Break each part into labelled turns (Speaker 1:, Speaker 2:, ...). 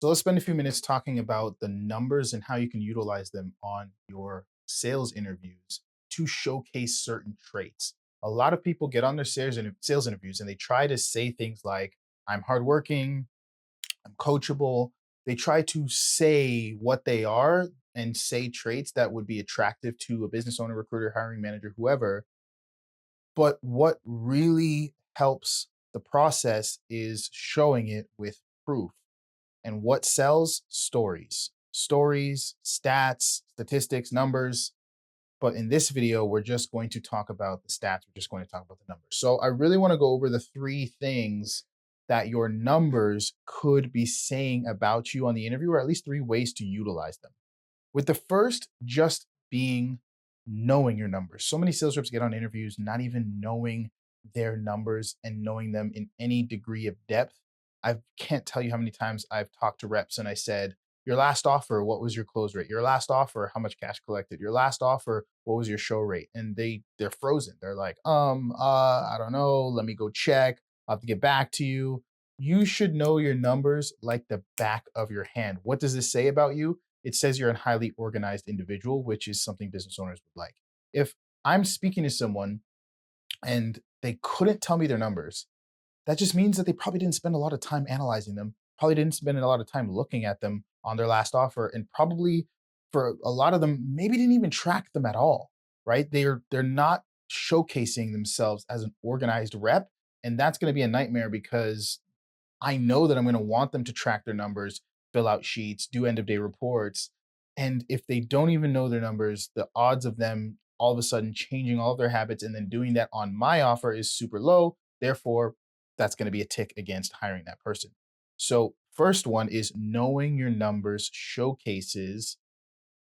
Speaker 1: So let's spend a few minutes talking about the numbers and how you can utilize them on your sales interviews to showcase certain traits. A lot of people get on their sales interviews and they try to say things like, I'm hardworking, I'm coachable. They try to say what they are and say traits that would be attractive to a business owner, recruiter, hiring manager, whoever. But what really helps the process is showing it with proof. And what sells? Stories. Stories, stats, statistics, numbers. But in this video, we're just going to talk about the stats. We're just going to talk about the numbers. So I really want to go over the three things that your numbers could be saying about you on the interview, or at least three ways to utilize them. With the first just being knowing your numbers. So many sales reps get on interviews not even knowing their numbers and knowing them in any degree of depth. I can't tell you how many times I've talked to reps and I said, your last offer, what was your close rate? Your last offer, how much cash collected? Your last offer, what was your show rate? And they're frozen. They're like, I don't know. Let me go check. I'll have to get back to you. You should know your numbers like the back of your hand. What does this say about you? It says you're a highly organized individual, which is something business owners would like. If I'm speaking to someone and they couldn't tell me their numbers, that just means that they probably didn't spend a lot of time analyzing them, probably didn't spend a lot of time looking at them on their last offer, and probably for a lot of them, maybe didn't even track them at all, right? They're not showcasing themselves as an organized rep. And that's going to be a nightmare because I know that I'm going to want them to track their numbers, fill out sheets, do end of day reports. And if they don't even know their numbers, the odds of them all of a sudden changing all of their habits and then doing that on my offer is super low. Therefore, that's going to be a tick against hiring that person. So, first one is knowing your numbers showcases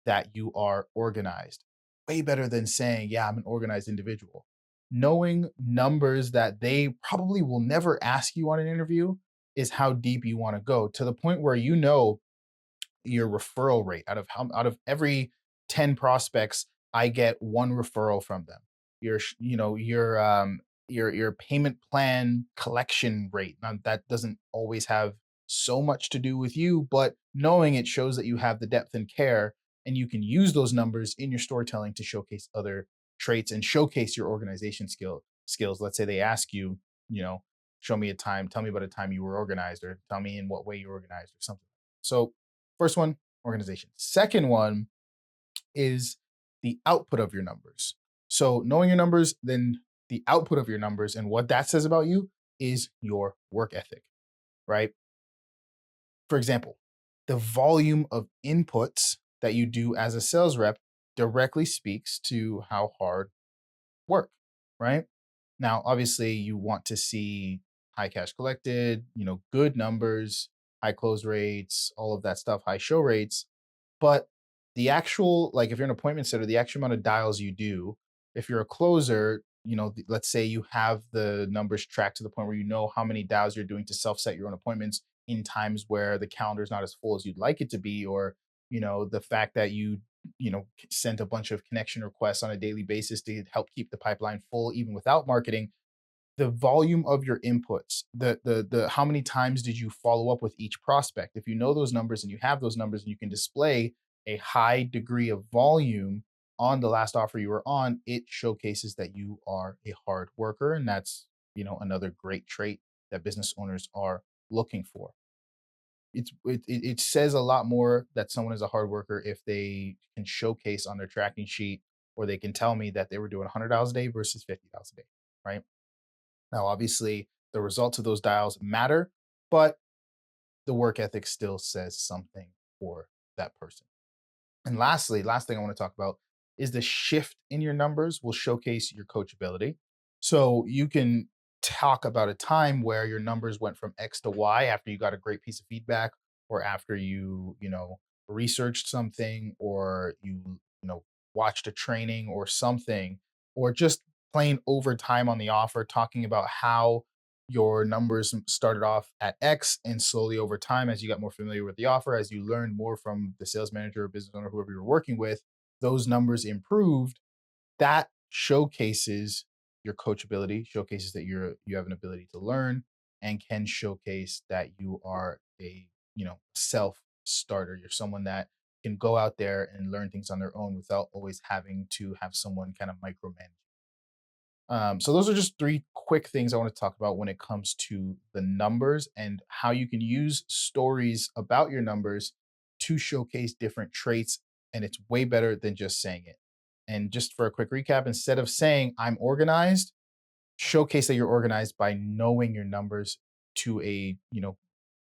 Speaker 1: that you are organized. Way better than saying, yeah, I'm an organized individual. Knowing numbers that they probably will never ask you on an interview is how deep you want to go, to the point where you know your referral rate out of every 10 prospects, I get one referral from them. Your payment plan collection rate. Now, that doesn't always have so much to do with you, but knowing it shows that you have the depth and care, and you can use those numbers in your storytelling to showcase other traits and showcase your organization skills. Let's say they ask you, you know, show me a time, tell me about a time you were organized, or tell me in what way you were organized, or something. So first one, organization. Second one is the output of your numbers. So knowing your numbers, then the output of your numbers and what that says about you is your work ethic, right? For example, the volume of inputs that you do as a sales rep directly speaks to how hard work, right? Now, obviously, you want to see high cash collected, good numbers, high close rates, all of that stuff, high show rates. But the actual, like if you're an appointment setter, the actual amount of dials you do, if you're a closer, let's say you have the numbers tracked to the point where you know how many dials you're doing to self set your own appointments in times where the calendar is not as full as you'd like it to be, or, the fact that sent a bunch of connection requests on a daily basis to help keep the pipeline full, even without marketing. The volume of your inputs, the how many times did you follow up with each prospect? If you know those numbers and you have those numbers and you can display a high degree of volume on the last offer you were on, it showcases that you are a hard worker. And that's, another great trait that business owners are looking for. It says a lot more that someone is a hard worker if they can showcase on their tracking sheet, or they can tell me that they were doing 100 dials a day versus 50 dials a day, right? Now, obviously, the results of those dials matter, but the work ethic still says something for that person. And lastly, last thing I want to talk about is the shift in your numbers will showcase your coachability. So you can talk about a time where your numbers went from X to Y after you got a great piece of feedback, or after researched something, or watched a training or something, or just plain over time on the offer, talking about how your numbers started off at X, and slowly over time, as you got more familiar with the offer, as you learned more from the sales manager or business owner, whoever you're working with, those numbers improved. That showcases your coachability, showcases that you have an ability to learn, and can showcase that you are a self starter. You're someone that can go out there and learn things on their own without always having to have someone kind of micromanage. So those are just three quick things I want to talk about when it comes to the numbers and how you can use stories about your numbers to showcase different traits. And it's way better than just saying it. And just for a quick recap, instead of saying I'm organized, showcase that you're organized by knowing your numbers to a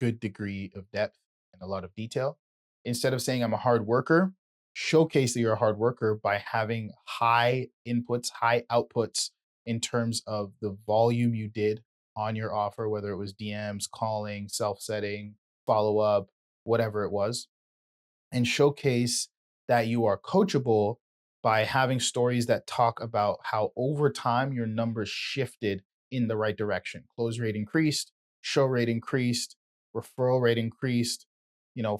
Speaker 1: good degree of depth and a lot of detail. Instead of saying I'm a hard worker, showcase that you're a hard worker by having high inputs, high outputs in terms of the volume you did on your offer, whether it was DMs, calling, self-setting, follow-up, whatever it was, and showcase that you are coachable by having stories that talk about how over time your numbers shifted in the right direction. Close rate increased, show rate increased, referral rate increased,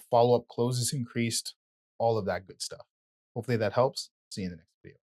Speaker 1: follow up closes increased, all of that good stuff. Hopefully that helps. See you in the next video.